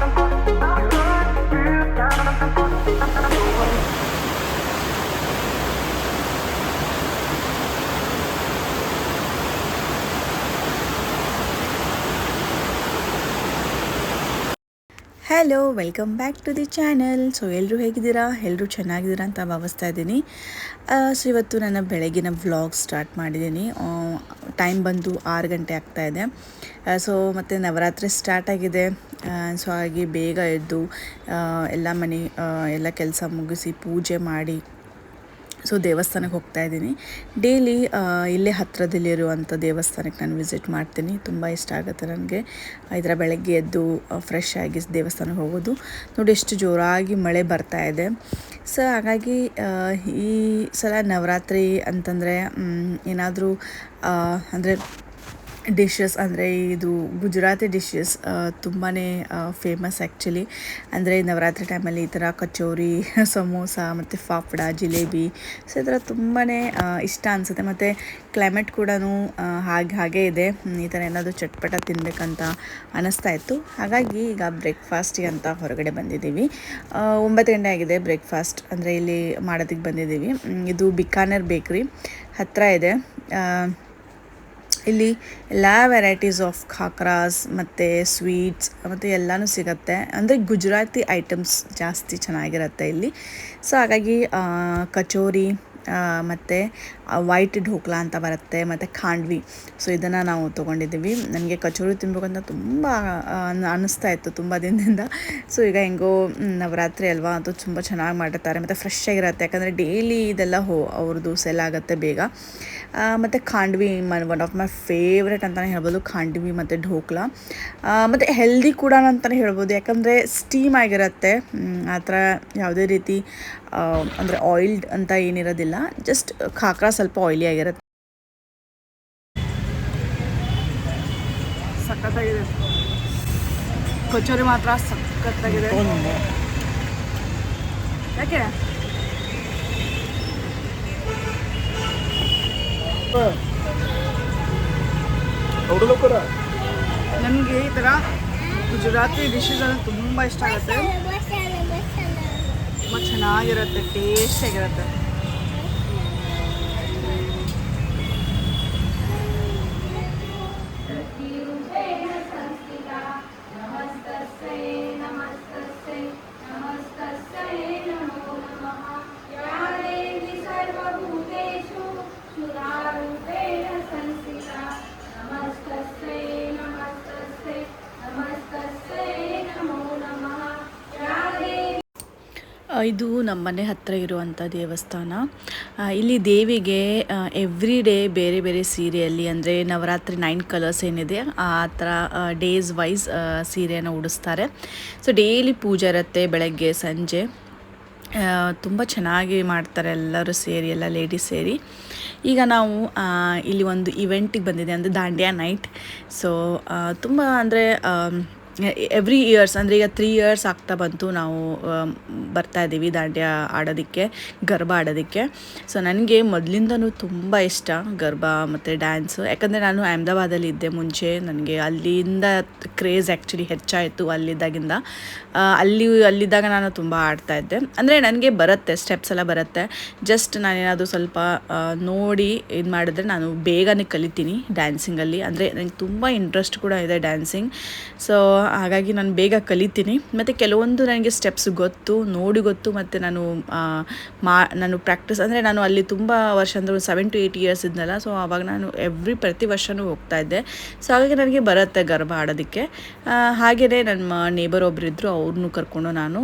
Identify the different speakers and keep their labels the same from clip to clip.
Speaker 1: Hello, welcome back to the channel. So ಎಲ್ಲರೂ ಹೇಗಿದ್ದೀರಾ? ಎಲ್ಲರೂ ಚೆನ್ನಾಗಿದ್ದೀರಾ ಅಂತ ಭಾವಿಸ್ತಾ ಇದ್ದೀನಿ. ಸೊ ಇವತ್ತು ನನ್ನ ಬೆಳಗಿನ ವ್ಲಾಗ್ ಸ್ಟಾರ್ಟ್ ಮಾಡಿದ್ದೀನಿ. ಟೈಮ್ ಬಂದು 6 ಗಂಟೆ ಆಗ್ತಾಯಿದೆ. ಸೊ ಮತ್ತು ನವರಾತ್ರಿ ಸ್ಟಾರ್ಟ್ ಆಗಿದೆ. ಸೊ ಹಾಗೆ ಬೇಗ ಎದ್ದು ಎಲ್ಲ ಮನೆ ಎಲ್ಲ ಕೆಲಸ ಮುಗಿಸಿ ಪೂಜೆ ಮಾಡಿ ಸೊ ದೇವಸ್ಥಾನಕ್ಕೆ ಹೋಗ್ತಾ ಇದ್ದೀನಿ. ಡೈಲಿ ಇಲ್ಲೇ ಹತ್ತಿರದಲ್ಲಿರುವಂಥ ದೇವಸ್ಥಾನಕ್ಕೆ ನಾನು ವಿಸಿಟ್ ಮಾಡ್ತೀನಿ. ತುಂಬ ಇಷ್ಟ ಆಗುತ್ತೆ ನನಗೆ ಇದರ ಬೆಳಗ್ಗೆ ಎದ್ದು ಫ್ರೆಶ್ ಆಗಿ ದೇವಸ್ಥಾನಕ್ಕೆ ಹೋಗೋದು. ನೋಡಿ ಎಷ್ಟು ಜೋರಾಗಿ ಮಳೆ ಬರ್ತಾ ಇದೆ. ಸೊ ಹಾಗಾಗಿ ಈ ಸಲ ನವರಾತ್ರಿ ಅಂತಂದರೆ ಏನಾದರೂ ಅಂದರೆ ಡಿಶಸ್ ಅಂದರೆ ಇದು ಗುಜರಾತಿ ಡಿಶಸ್ ತುಂಬಾ ಫೇಮಸ್ ಆ್ಯಕ್ಚುಲಿ. ಅಂದರೆ ನವರಾತ್ರಿ ಟೈಮಲ್ಲಿ ಈ ಥರ ಕಚೋರಿ, ಸಮೋಸ ಮತ್ತು ಫಾಫ್ಡ, ಜಿಲೇಬಿ, ಸೊ ಈ ಥರ ತುಂಬಾ ಇಷ್ಟ ಅನಿಸುತ್ತೆ. ಮತ್ತು ಕ್ಲೈಮೇಟ್ ಕೂಡ ಹಾಗೆ ಇದೆ. ಈ ಥರ ಏನಾದರೂ ಚಟ್ಪಟ ತಿನ್ನಬೇಕಂತ ಅನ್ನಿಸ್ತಾ ಇತ್ತು. ಹಾಗಾಗಿ ಈಗ ಬ್ರೇಕ್ಫಾಸ್ಟಿಗೆ ಅಂತ ಹೊರಗಡೆ ಬಂದಿದ್ದೀವಿ. 9 ಗಂಟೆ ಆಗಿದೆ. ಬ್ರೇಕ್ಫಾಸ್ಟ್ ಅಂದರೆ ಇಲ್ಲಿ ಮಾಡೋದಕ್ಕೆ ಬಂದಿದ್ದೀವಿ. ಇದು ಬಿಕಾನೇರ್ ಬೇಕ್ರಿ ಹತ್ತಿರ ಇದೆ. ಇಲ್ಲಿ ಎಲ್ಲ ವೆರೈಟೀಸ್ ಆಫ್ ಖಾಕ್ರಾಸ್ ಮತ್ತು ಸ್ವೀಟ್ಸ್ ಮತ್ತು ಎಲ್ಲನೂ ಸಿಗುತ್ತೆ. ಅಂದರೆ ಗುಜರಾತಿ ಐಟಮ್ಸ್ ಜಾಸ್ತಿ ಚೆನ್ನಾಗಿರುತ್ತೆ ಇಲ್ಲಿ. ಸೊ ಹಾಗಾಗಿ ಕಚೋರಿ ಮತ್ತು ವೈಟ್ ಢೋಕ್ಲಾ ಅಂತ ಬರುತ್ತೆ, ಮತ್ತು ಖಾಂಡ್ವಿ. ಸೊ ಇದನ್ನು ನಾವು ತೊಗೊಂಡಿದ್ದೀವಿ. ನನಗೆ ಕಚೋರಿ ತಿನ್ಬೇಕಂತ ತುಂಬ ಅನ್ನಿಸ್ತಾ ಇತ್ತು ತುಂಬ ದಿನದಿಂದ. ಸೊ ಈಗ ಹೆಂಗೋ ನವರಾತ್ರಿ ಅಲ್ವಾ, ಅದು ತುಂಬ ಚೆನ್ನಾಗಿ ಮಾಡಿರ್ತಾರೆ ಮತ್ತು ಫ್ರೆಶ್ ಆಗಿರುತ್ತೆ. ಯಾಕಂದರೆ ಡೈಲಿ ಇದೆಲ್ಲ ಅವ್ರದ್ದು ಸೆಲ್ ಆಗುತ್ತೆ ಬೇಗ. ಮತ್ತು khandvi one of my favourite ಅಂತಲೇ ಹೇಳ್ಬೋದು. ಖಾಂಡ್ವಿ ಮತ್ತು ಢೋಕ್ಲಾ ಮತ್ತು ಹೆಲ್ದಿ ಕೂಡ ಅಂತಲೇ ಹೇಳ್ಬೋದು. ಯಾಕಂದರೆ ಸ್ಟೀಮ್ ಆಗಿರುತ್ತೆ. ಆ ಥರ ಯಾವುದೇ ರೀತಿ ಅಂದರೆ ಆಯಿಲ್ಡ್ ಅಂತ ಏನಿರೋದಿಲ್ಲ. ಜಸ್ಟ್ ಖಾಕ್ರಾ ಸ್ವಲ್ಪ ಆಯಿಲಿ ಆಗಿರುತ್ತೆ. ಸಖತ್ತಾಗಿದೆ. ಕಚೋರಿ ಮಾತ್ರ ಸಖತ್ತಾಗಿದೆ. ಯಾಕೆ ನನಗೆ ಈ ಥರ ಗುಜರಾತಿ ಡಿಶಸ್ ಎಲ್ಲ ತುಂಬ ಇಷ್ಟ ಆಗುತ್ತೆ. ತುಂಬ ಚೆನ್ನಾಗಿರುತ್ತೆ, ಟೇಸ್ಟಿಯಾಗಿರುತ್ತೆ. ಇದು ನಮ್ಮ ಮನೆ ಹತ್ತಿರ ಇರುವಂಥ ದೇವಸ್ಥಾನ. ಇಲ್ಲಿ ದೇವಿಗೆ ಎವ್ರಿ ಡೇ ಬೇರೆ ಬೇರೆ ಸೀರೆಯಲ್ಲಿ, ಅಂದರೆ ನವರಾತ್ರಿ 9 ಕಲರ್ಸ್ ಏನಿದೆ ಆ ಥರ ಡೇಸ್ ವೈಸ್ ಸೀರೆಯನ್ನು ಉಡಿಸ್ತಾರೆ. ಸೊ ಡೈಲಿ ಪೂಜೆ ಇರುತ್ತೆ ಬೆಳಗ್ಗೆ ಸಂಜೆ. ತುಂಬ ಚೆನ್ನಾಗಿ ಮಾಡ್ತಾರೆ ಎಲ್ಲರೂ ಸೇರಿ, ಎಲ್ಲ ಲೇಡೀಸ್ ಸೇರಿ. ಈಗ ನಾವು ಇಲ್ಲಿ ಒಂದು ಇವೆಂಟಿಗೆ ಬಂದಿದೆ, ಅಂದರೆ ದಾಂಡಿಯಾ ನೈಟ್. ಸೊ ತುಂಬ ಅಂದರೆ ಎವ್ರಿ ಇಯರ್ಸ್, ಅಂದರೆ ಈಗ 3 ಇಯರ್ಸ್ ಆಗ್ತಾ ಬಂತು ನಾವು ಬರ್ತಾಯಿದ್ದೀವಿ ದಾಂಡ್ಯ ಆಡೋದಕ್ಕೆ, ಗರ್ಬಾ ಆಡೋದಕ್ಕೆ. ಸೊ ನನಗೆ ಮೊದಲಿಂದನೂ ತುಂಬ ಇಷ್ಟ ಗರ್ಬಾ ಮತ್ತು ಡ್ಯಾನ್ಸು. ಯಾಕಂದರೆ ನಾನು ಅಹಮದಾಬಾದಲ್ಲಿ ಇದ್ದೆ ಮುಂಚೆ. ನನಗೆ ಅಲ್ಲಿಂದ ಕ್ರೇಜ್ ಆ್ಯಕ್ಚುಲಿ ಹೆಚ್ಚಾಯಿತು ಅಲ್ಲಿದ್ದಾಗಿಂದ. ಅಲ್ಲಿದ್ದಾಗ ನಾನು ತುಂಬ ಆಡ್ತಾಯಿದ್ದೆ. ಅಂದರೆ ನನಗೆ ಬರುತ್ತೆ, ಸ್ಟೆಪ್ಸ್ ಎಲ್ಲ ಬರುತ್ತೆ. ಜಸ್ಟ್ ನಾನೇನಾದರೂ ಸ್ವಲ್ಪ ನೋಡಿ ಇದು ಮಾಡಿದ್ರೆ ನಾನು ಬೇಗನೆ ಕಲಿತೀನಿ ಡ್ಯಾನ್ಸಿಂಗಲ್ಲಿ. ಅಂದರೆ ನನಗೆ ತುಂಬ ಇಂಟ್ರೆಸ್ಟ್ ಕೂಡ ಇದೆ ಡ್ಯಾನ್ಸಿಂಗ್. ಸೊ ಹಾಗಾಗಿ ನಾನು ಬೇಗ ಕಲಿತೀನಿ. ಮತ್ತು ಕೆಲವೊಂದು ನನಗೆ ಸ್ಟೆಪ್ಸ್ ಗೊತ್ತು, ಮತ್ತು ನಾನು ಪ್ರಾಕ್ಟೀಸ್, ಅಂದರೆ ನಾನು ಅಲ್ಲಿ ತುಂಬ ವರ್ಷ, ಅಂದರೆ 7 to 8 ಇಯರ್ಸ್ ಇದ್ನಲ್ಲ. ಸೊ ಆವಾಗ ನಾನು ಪ್ರತಿ ವರ್ಷವೂ ಹೋಗ್ತಾಯಿದ್ದೆ. ಸೊ ಹಾಗಾಗಿ ನನಗೆ ಬರುತ್ತೆ ಗರ್ಭ ಆಡೋದಕ್ಕೆ. ಹಾಗೆಯೇ ನನ್ನ ನೇಬರ್ ಒಬ್ಬರಿದ್ದರು, ಅವ್ರನ್ನೂ ಕರ್ಕೊಂಡು ನಾನು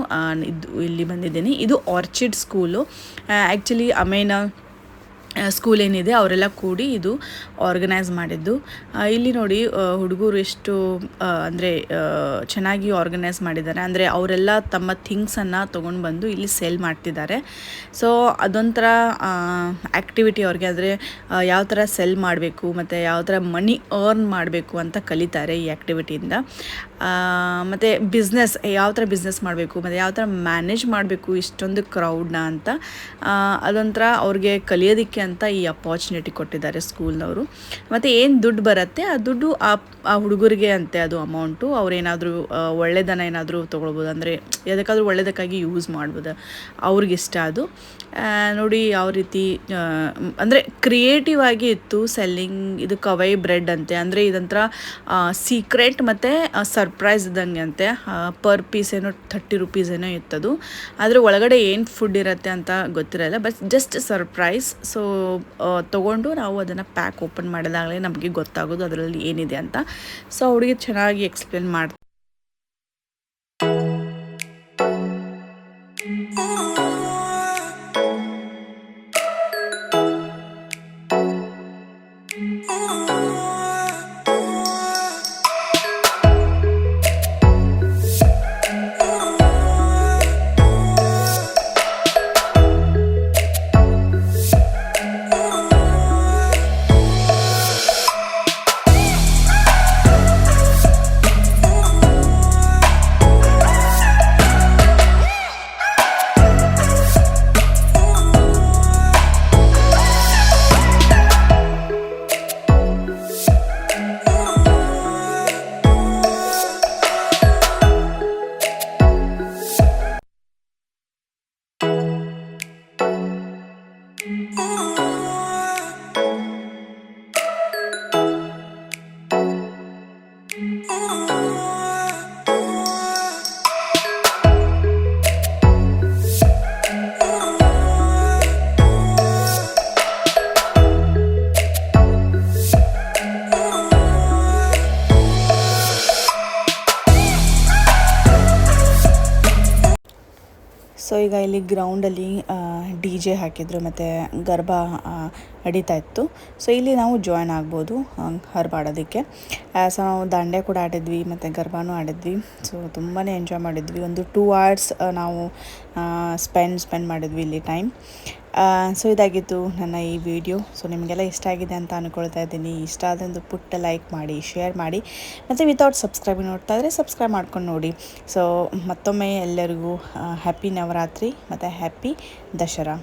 Speaker 1: ಇಲ್ಲಿ ಬಂದಿದ್ದೀನಿ. ಇದು ಆರ್ಚಿಡ್ ಸ್ಕೂಲು. ಆ್ಯಕ್ಚುಲಿ ಅಮೇನ ಸ್ಕೂಲ್ ಏನಿದೆ ಅವರೆಲ್ಲ ಕೂಡಿ ಇದು ಆರ್ಗನೈಸ್ ಮಾಡಿದ್ದು. ಇಲ್ಲಿ ನೋಡಿ ಹುಡುಗರು ಎಷ್ಟು ಅಂದರೆ ಚೆನ್ನಾಗಿ ಆರ್ಗನೈಸ್ ಮಾಡಿದ್ದಾರೆ. ಅಂದರೆ ಅವರೆಲ್ಲ ತಮ್ಮ ಥಿಂಗ್ಸನ್ನು ತೊಗೊಂಡು ಬಂದು ಇಲ್ಲಿ ಸೇಲ್ ಮಾಡ್ತಿದ್ದಾರೆ. ಸೊ ಅದೊಂಥರ ಆ್ಯಕ್ಟಿವಿಟಿ ಅವ್ರಿಗೆ. ಅಂದರೆ ಯಾವ ಥರ ಸೆಲ್ ಮಾಡಬೇಕು ಮತ್ತು ಯಾವ ಥರ ಮನಿ ಅರ್ನ್ ಮಾಡಬೇಕು ಅಂತ ಕಲಿತಾರೆ ಈ ಆ್ಯಕ್ಟಿವಿಟಿಯಿಂದ. ಮತ್ತು ಬಿಸ್ನೆಸ್ ಯಾವ ಥರ ಬಿಸ್ನೆಸ್ ಮಾಡಬೇಕು ಮತ್ತು ಯಾವ ಥರ ಮ್ಯಾನೇಜ್ ಮಾಡಬೇಕು ಇಷ್ಟೊಂದು ಕ್ರೌಡ್ನ ಅಂತ ಅದೊಂಥರ ಅವ್ರಿಗೆ ಕಲಿಯೋದಕ್ಕೆ ಅಂತ ಈ ಅಪಾರ್ಚುನಿಟಿ ಕೊಟ್ಟಿದ್ದಾರೆ ಸ್ಕೂಲ್ನವರು. ಮತ್ತು ಏನು ದುಡ್ಡು ಬರುತ್ತೆ ಆ ದುಡ್ಡು ಆ ಹುಡುಗರಿಗೆ ಅಂತೆ ಅದು ಅಮೌಂಟು. ಅವ್ರೇನಾದರೂ ಒಳ್ಳೆಯದನ್ನು ಏನಾದರೂ ತೊಗೊಳ್ಬೋದು, ಅಂದರೆ ಯಾವುದಕ್ಕಾದ್ರೂ ಒಳ್ಳೆಯದಕ್ಕಾಗಿ ಯೂಸ್ ಮಾಡ್ಬೋದು, ಅವ್ರಿಗಿಷ್ಟ ಅದು. ನೋಡಿ ಯಾವ ರೀತಿ ಅಂದರೆ ಕ್ರಿಯೇಟಿವ್ ಆಗಿ ಇತ್ತು ಸೆಲ್ಲಿಂಗ್. ಇದು ಕವೈ ಬ್ರೆಡ್ ಅಂತೆ, ಅಂದರೆ ಇದಂತರ ಸೀಕ್ರೆಟ್ ಮತ್ತು ಸರ್ಪ್ರೈಸ್ ಇದ್ದಂಗೆ ಅಂತೆ. ಪರ್ ಪೀಸ್ ಏನೋ 30 ರೂಪೀಸ್ ಏನೋ ಇತ್ತದು. ಆದರೆ ಒಳಗಡೆ ಏನು ಫುಡ್ ಇರುತ್ತೆ ಅಂತ ಗೊತ್ತಿರಲ್ಲ, ಬಟ್ ಜಸ್ಟ್ ಸರ್ಪ್ರೈಸ್. ಸೊ ತೊಗೊಂಡು ನಾವು ಅದನ್ನು ಪ್ಯಾಕ್ ಓಪನ್ ಮಾಡಿದಾಗಲೇ ನಮಗೆ ಗೊತ್ತಾಗೋದು ಅದರಲ್ಲಿ ಏನಿದೆ ಅಂತ. ಸೊ ಹುಡುಗಿ ಚೆನ್ನಾಗಿ ಎಕ್ಸ್ಪ್ಲೇನ್ ಮಾಡ್ತಾರೆ. ಸೊ ಈಗ ಇಲ್ಲಿ ಗ್ರೌಂಡಲ್ಲಿ DJ ಹಾಕಿದ್ರು ಮತ್ತು ಗರ್ಭ ನಡೀತಾ ಇತ್ತು. ಸೊ ಇಲ್ಲಿ ನಾವು ಜಾಯ್ನ್ ಆಗ್ಬೋದು ಗರ್ಭ ಆಡೋದಕ್ಕೆ. ಸೊ ನಾವು ದಾಂಡ್ಯ ಕೂಡ ಆಡಿದ್ವಿ ಮತ್ತು ಗರ್ಭನೂ ಆಡಿದ್ವಿ. ಸೊ ತುಂಬಾ ಎಂಜಾಯ್ ಮಾಡಿದ್ವಿ. ಒಂದು 2 hours ನಾವು ಸ್ಪೆಂಡ್ ಮಾಡಿದ್ವಿ ಇಲ್ಲಿ ಟೈಮ್. ಸೊ ಇದಾಗಿತ್ತು ನನ್ನ ಈ ವಿಡಿಯೋ. ಸೊ ನಿಮಗೆಲ್ಲ ಇಷ್ಟ ಆಗಿದೆ ಅಂತ ಅಂದ್ಕೊಳ್ತಾ ಇದ್ದೀನಿ. ಇಷ್ಟ ಆದೊಂದು ಪುಟ್ಟ ಲೈಕ್ ಮಾಡಿ, ಶೇರ್ ಮಾಡಿ, ಮತ್ತು ವಿತೌಟ್ ಸಬ್ಸ್ಕ್ರೈಬ್ ನೋಡ್ತಾ ಇದ್ದರೆ ಸಬ್ಸ್ಕ್ರೈಬ್ ಮಾಡ್ಕೊಂಡು ನೋಡಿ. ಸೊ ಮತ್ತೊಮ್ಮೆ ಎಲ್ಲರಿಗೂ ಹ್ಯಾಪಿ ನವರಾತ್ರಿ ಮತ್ತು ಹ್ಯಾಪಿ ದಸರಾ.